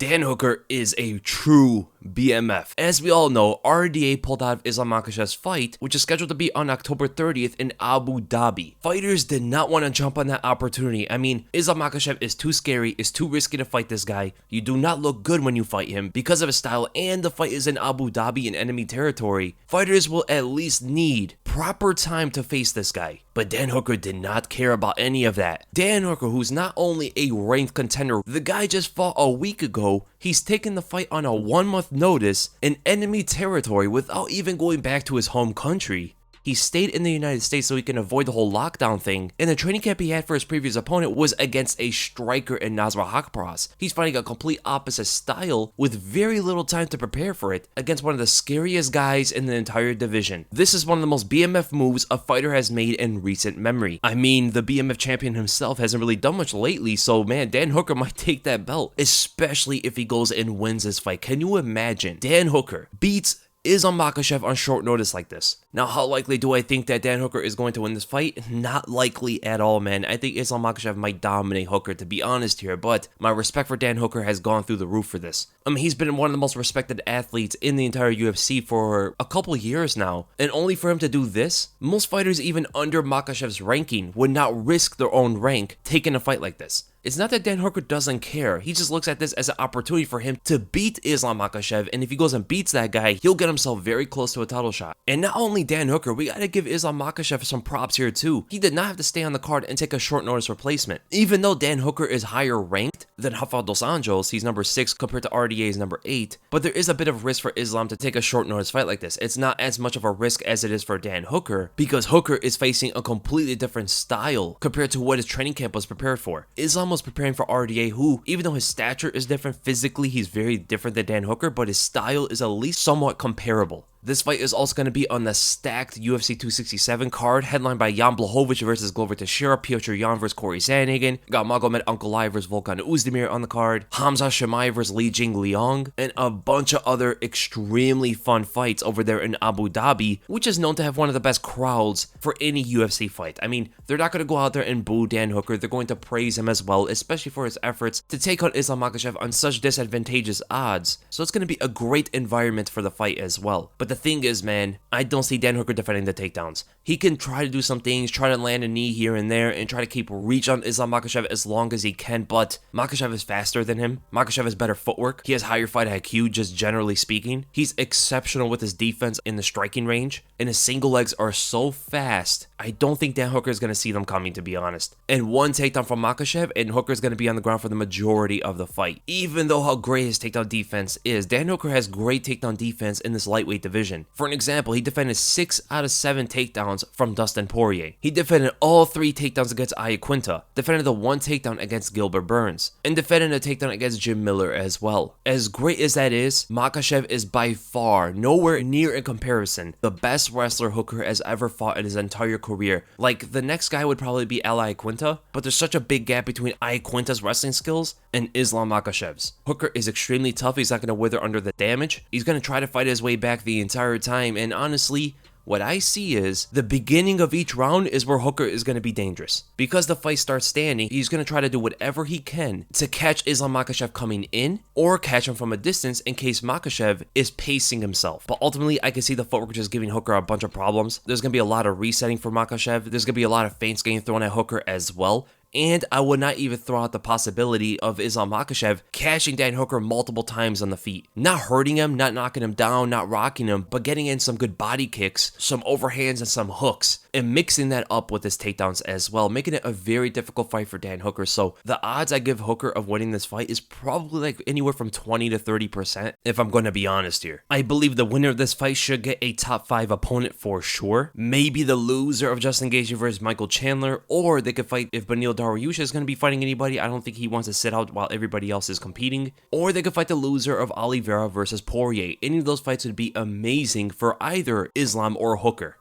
Dan Hooker is a true BMF. As we all know, RDA pulled out of Islam Makhachev's fight, which is scheduled to be on October 30th in Abu Dhabi. Fighters did not want to jump on that opportunity. I mean, Islam Makhachev is too scary, is too risky to fight this guy. You do not look good when you fight him because of his style, and the fight is in Abu Dhabi in enemy territory. Fighters will at least need proper time to face this guy. But Dan Hooker did not care about any of that. Dan Hooker, who's not only a ranked contender, the guy just fought a week ago. He's taken the fight on a 1-month notice in enemy territory without even going back to his home country. He stayed in the United States so he can avoid the whole lockdown thing, and the training camp he had for his previous opponent was against a striker in Nasrat Haqparast. He's fighting a complete opposite style with very little time to prepare for it against one of the scariest guys in the entire division. This is one of the most BMF moves a fighter has made in recent memory. I mean, the BMF champion himself hasn't really done much lately, so man, Dan Hooker might take that belt, especially if he goes and wins this fight. Can you imagine? Dan Hooker beats Islam Makhachev on short notice like this. Now, how likely do I think that Dan Hooker is going to win this fight? Not likely at all, man. I think Islam Makhachev might dominate Hooker, to be honest here, but my respect for Dan Hooker has gone through the roof for this. I mean, he's been one of the most respected athletes in the entire UFC for a couple years now, and only for him to do this? Most fighters even under Makhachev's ranking would not risk their own rank taking a fight like this. It's not that Dan Hooker doesn't care, he just looks at this as an opportunity for him to beat Islam Makhachev, and if he goes and beats that guy, he'll get himself very close to a title shot. And not only Dan Hooker, we gotta give Islam Makhachev some props here too. He did not have to stay on the card and take a short notice replacement. Even though Dan Hooker is higher ranked than Rafael dos Anjos, he's number 6 compared to RDA's number 8, but there is a bit of risk for Islam to take a short notice fight like this. It's not as much of a risk as it is for Dan Hooker, because Hooker is facing a completely different style compared to what his training camp was prepared for. Islam was preparing for RDA, who, even though his stature is different physically, he's very different than Dan Hooker, but his style is at least somewhat comparable. This fight is also going to be on the stacked UFC 267 card, headlined by Jan Blachowicz versus Glover Teixeira, Piotr Jan versus Corey Sandhagen, got Magomed Ankalaev versus Volkan Oezdemir on the card, Hamza Chimaev versus Li Jingliang, and a bunch of other extremely fun fights over there in Abu Dhabi, which is known to have one of the best crowds for any UFC fight. I mean, they're not going to go out there and boo Dan Hooker, they're going to praise him as well, especially for his efforts to take on Islam Makhachev on such disadvantageous odds. So it's going to be a great environment for the fight as well. But the thing is, man, I don't see Dan Hooker defending the takedowns. He can try to do some things, try to land a knee here and there, and try to keep reach on Islam Makhachev as long as he can, but Makhachev is faster than him. Makhachev has better footwork. He has higher fight IQ, just generally speaking. He's exceptional with his defense in the striking range, and his single legs are so fast, I don't think Dan Hooker is going to see them coming, to be honest. And one takedown from Makhachev, and Hooker is going to be on the ground for the majority of the fight. Even though how great his takedown defense is, Dan Hooker has great takedown defense in this lightweight division. For an example, he defended 6 out of 7 takedowns from Dustin Poirier. He defended all 3 takedowns against Iaquinta, defended the 1 takedown against Gilbert Burns, and defended a takedown against Jim Miller as well. As great as that is, Makhachev is by far nowhere near in comparison the best wrestler Hooker has ever fought in his entire career. Like, the next guy would probably be Al Iaquinta, but there's such a big gap between Iaquinta's wrestling skills and Islam Makhachev's. Hooker is extremely tough. He's not going to wither under the damage. He's going to try to fight his way back the entire time, and honestly, what I see is the beginning of each round is where Hooker is going to be dangerous. Because the fight starts standing, he's going to try to do whatever he can to catch Islam Makhachev coming in or catch him from a distance in case Makhachev is pacing himself. But ultimately, I can see the footwork just giving Hooker a bunch of problems. There's going to be a lot of resetting for Makhachev. There's going to be a lot of feints getting thrown at Hooker as well. And I would not even throw out the possibility of Islam Makhachev catching Dan Hooker multiple times on the feet. Not hurting him, not knocking him down, not rocking him, but getting in some good body kicks, some overhands, and some hooks, and mixing that up with his takedowns as well, making it a very difficult fight for Dan Hooker. So the odds I give Hooker of winning this fight is probably like anywhere from 20 to 30%, if I'm going to be honest here. I believe the winner of this fight should get a top 5 opponent for sure. Maybe the loser of Justin Gaethje versus Michael Chandler, or they could fight if Beneil Dariush is going to be fighting anybody. I don't think he wants to sit out while everybody else is competing. Or they could fight the loser of Oliveira versus Poirier. Any of those fights would be amazing for either Islam or Hooker.